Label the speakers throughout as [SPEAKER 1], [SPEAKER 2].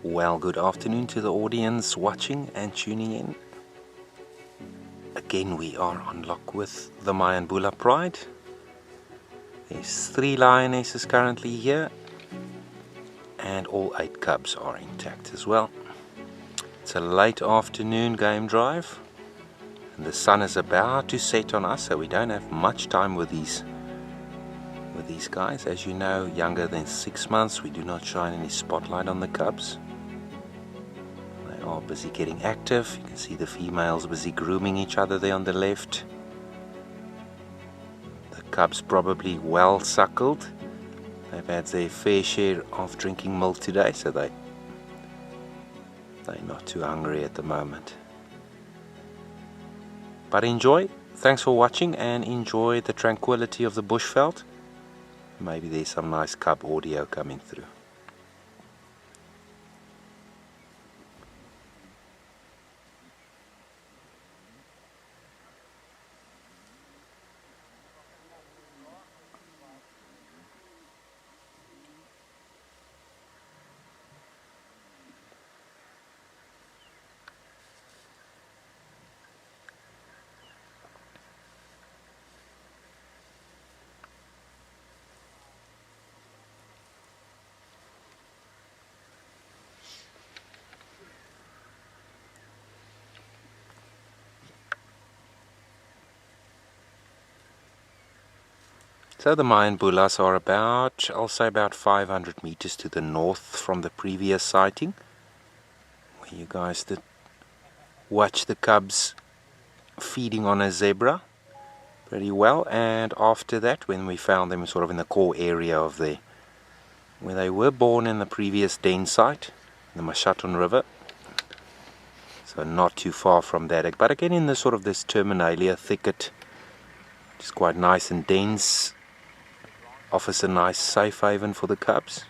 [SPEAKER 1] Well, good afternoon to the audience watching and tuning in. Again, we are on lock with the Mayanbula Pride. There's 3 lionesses currently here, and all 8 cubs are intact as well. It's a late afternoon game drive, and the sun is about to set on us, so we don't have much time with these guys. As you know, younger than 6 months, we do not shine any spotlight on the cubs. They are busy getting active. You can see the females busy grooming each other there on the left. The cubs probably well suckled. They've had their fair share of drinking milk today, so they're not too hungry at the moment. But enjoy. Thanks for watching, and enjoy the tranquility of the bushveld. Maybe there's some nice cub audio coming through. So the Mayanbulas are about, I'll say about 500 meters to the north from the previous sighting, where you guys did watch the cubs feeding on a zebra pretty well. And after that, when we found them sort of in the core area of where they were born in the previous den site, the Mashaton River, so not too far from that, but again in the sort of this terminalia thicket, which is quite nice and dense, offers a nice safe haven for the cubs.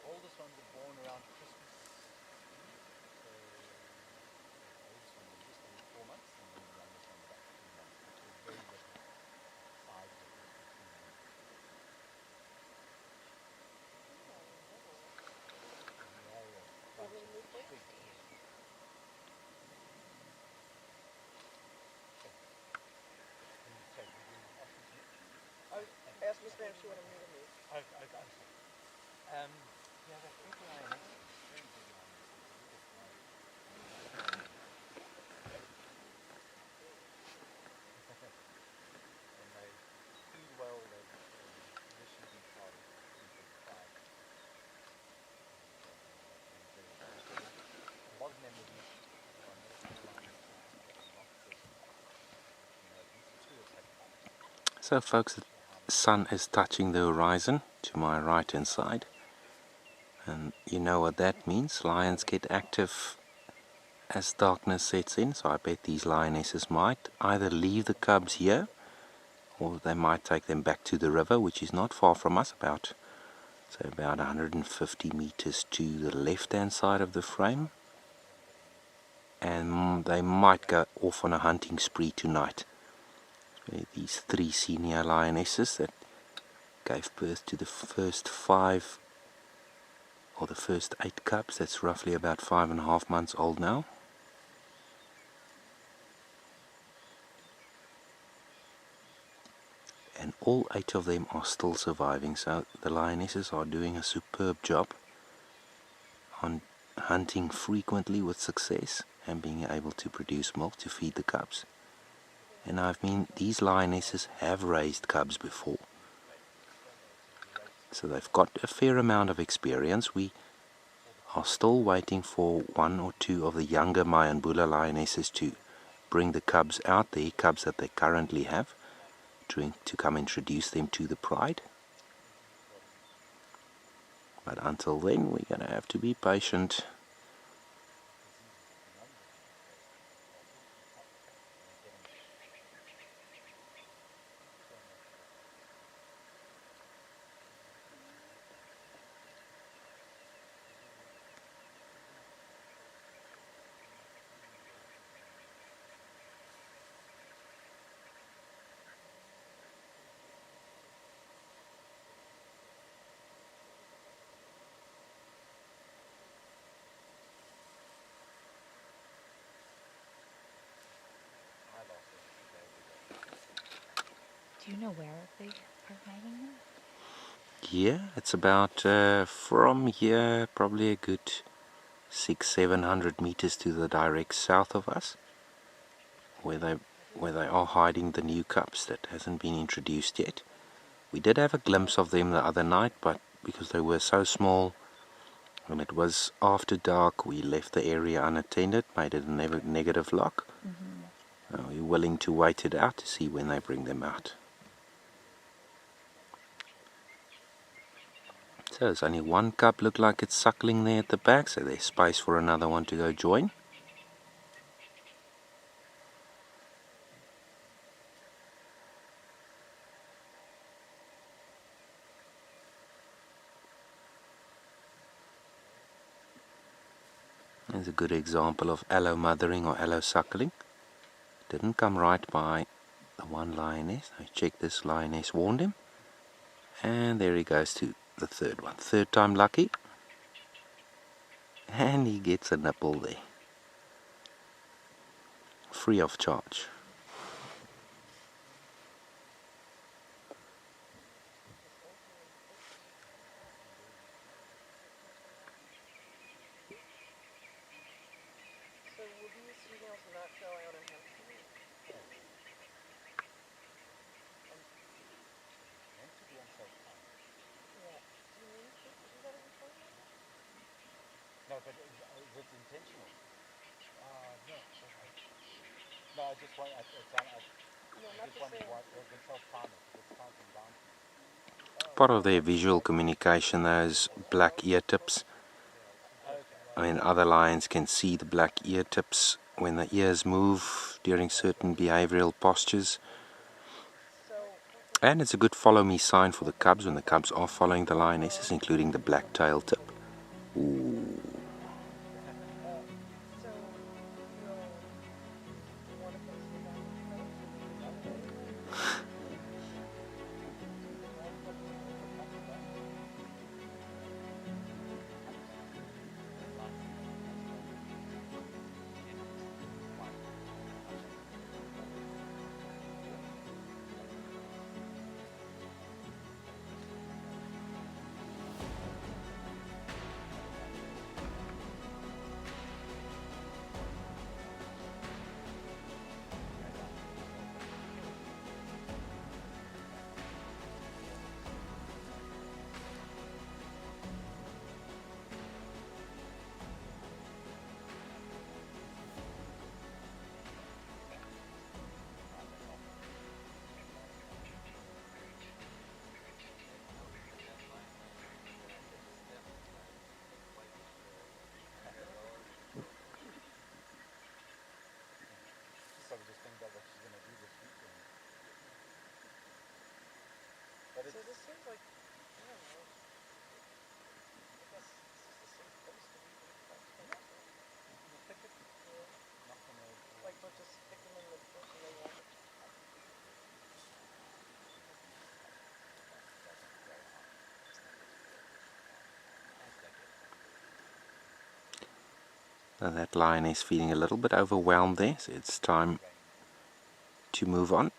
[SPEAKER 2] Oldest ones were born around Christmas, so the oldest one was just over 4 months, and then the youngest one about 2 months, which was very little size difference between them.
[SPEAKER 3] Ask Miss Graham if she wanted me to move.
[SPEAKER 2] Yeah, that's big lioness. Very big lioness. And they feed well. They've traditionally been part of the tribe. A lot of them will be
[SPEAKER 1] So folks, the sun is touching the horizon to my right hand side, and you know what that means. Lions get active as darkness sets in, so I bet these lionesses might either leave the cubs here, or they might take them back to the river, which is not far from us, about 150 meters to the left hand side of the frame, and they might go off on a hunting spree tonight. These 3 senior lionesses that gave birth to the first 5 or the first 8 cubs, that's roughly about 5.5 months old now. And all 8 of them are still surviving, so the lionesses are doing a superb job on hunting frequently with success and being able to produce milk to feed the cubs. And I mean, these lionesses have raised cubs before, so they've got a fair amount of experience. We are still waiting for 1 or 2 of the younger Mayanbula lionesses to bring the cubs out there, cubs that they currently have, to come introduce them to the pride. But until then, we're going to have to be patient.
[SPEAKER 4] Do you know where they are hiding them?
[SPEAKER 1] Yeah, it's about from here probably a good 600-700 meters to the direct south of us, where they are hiding the new cubs that hasn't been introduced yet. We did have a glimpse of them the other night, but because they were so small and it was after dark, we left the area unattended, made it a negative lock. We're willing to wait it out to see when they bring them out. So there's only one cub look like it's suckling there at the back, so there's space for another one to go join. There's a good example of allo mothering or allo suckling. Didn't come right by the one lioness. I checked, this lioness warned him. And there he goes to the third one. Third time lucky. And he gets a nipple there. Free of charge.
[SPEAKER 3] So will these females not go out and hunt tonight?
[SPEAKER 2] Meant to be on self-time.
[SPEAKER 3] Yeah. Do you mean to do that every time?
[SPEAKER 2] No, but is it intentional? No. No, I just want.
[SPEAKER 3] No,
[SPEAKER 2] I
[SPEAKER 3] not
[SPEAKER 2] just
[SPEAKER 3] the
[SPEAKER 2] wondered
[SPEAKER 3] same.
[SPEAKER 2] why the self-timer, because it's counting down to you.
[SPEAKER 1] Part of their visual communication, those black ear tips. I mean, other lions can see the black ear tips when the ears move during certain behavioral postures.
[SPEAKER 3] So,
[SPEAKER 1] And it's a good follow me sign for the cubs when the cubs are following the lionesses, including the black tail tip. Ooh.
[SPEAKER 3] so will one of them stay back with the cubs or will they run away?
[SPEAKER 2] She probably just thinks about what she's going to do this weekend. But
[SPEAKER 3] So this seems like, I don't know, I guess this is the safe place to be for the cubs.
[SPEAKER 2] the thicket,
[SPEAKER 3] Yeah.
[SPEAKER 2] not going to...
[SPEAKER 3] Like they'll just stick them in the bush and they won't.
[SPEAKER 1] So that lion is feeling a little bit overwhelmed there, so it's time to move on.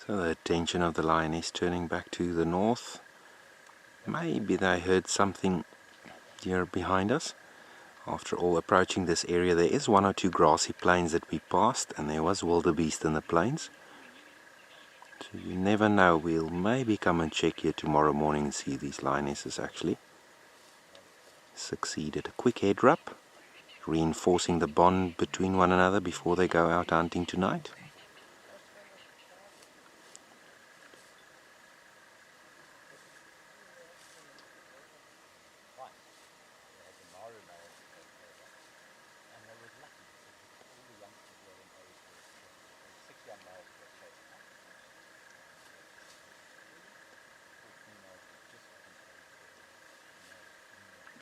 [SPEAKER 1] So the attention of the lioness turning back to the north. Maybe they heard something here behind us. After all, approaching this area, there is one or two grassy plains that we passed, and there was wildebeest in the plains. So you never know, we'll maybe come and check here tomorrow morning and see these lionesses actually succeed at a quick head rub, reinforcing the bond between one another before they go out hunting tonight.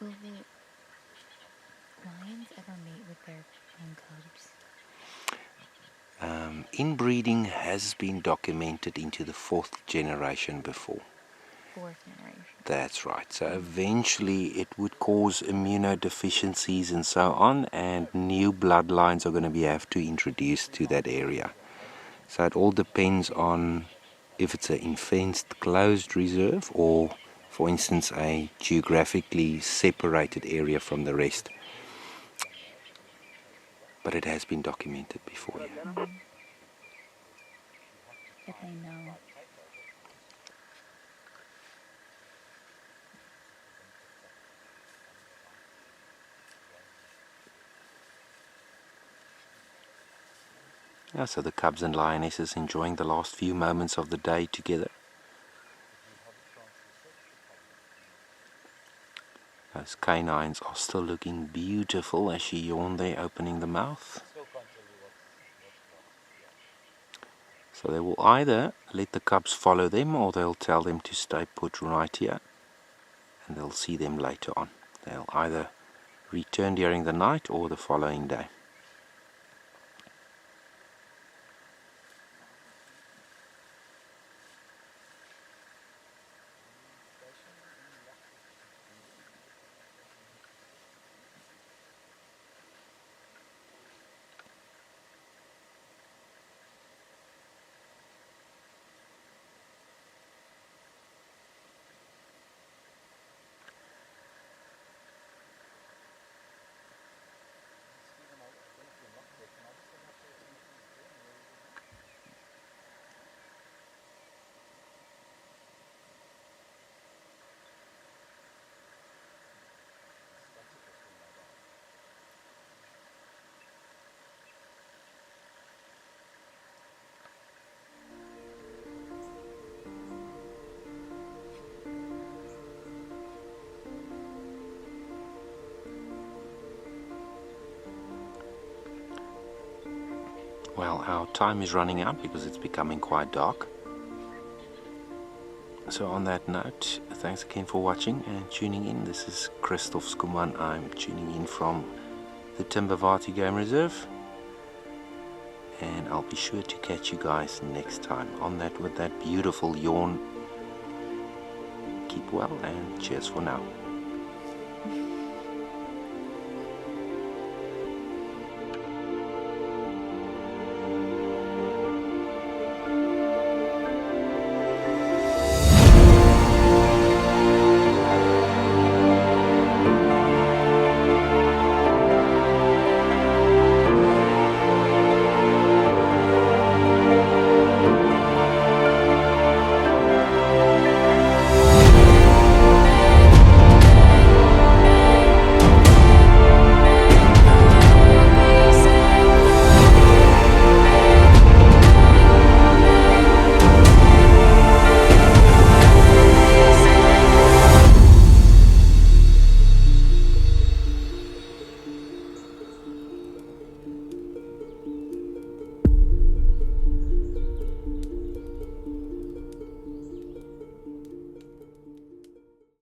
[SPEAKER 4] Will the lions ever mate with their young cubs?
[SPEAKER 1] Inbreeding has been documented into the 4th generation before.
[SPEAKER 4] 4th generation.
[SPEAKER 1] That's right. So eventually it would cause immunodeficiencies and so on, and new bloodlines are going to have to introduced to that area. So it all depends on if it's an fenced closed reserve or, for instance, a geographically separated area from the rest. But it has been documented before. Yeah.
[SPEAKER 4] If they know.
[SPEAKER 1] Yeah, so the cubs and lionesses enjoying the last few moments of the day together. Those canines are still looking beautiful as she yawned there, opening the mouth. So they will either let the cubs follow them, or they'll tell them to stay put right here, and they'll see them later on. They'll either return during the night or the following day. Well, our time is running out because it's becoming quite dark. So on that note, thanks again for watching and tuning in. This is Christof Schoeman. I'm tuning in from the Timbavati Game Reserve. And I'll be sure to catch you guys next time on that with that beautiful yawn. Keep well and cheers for now.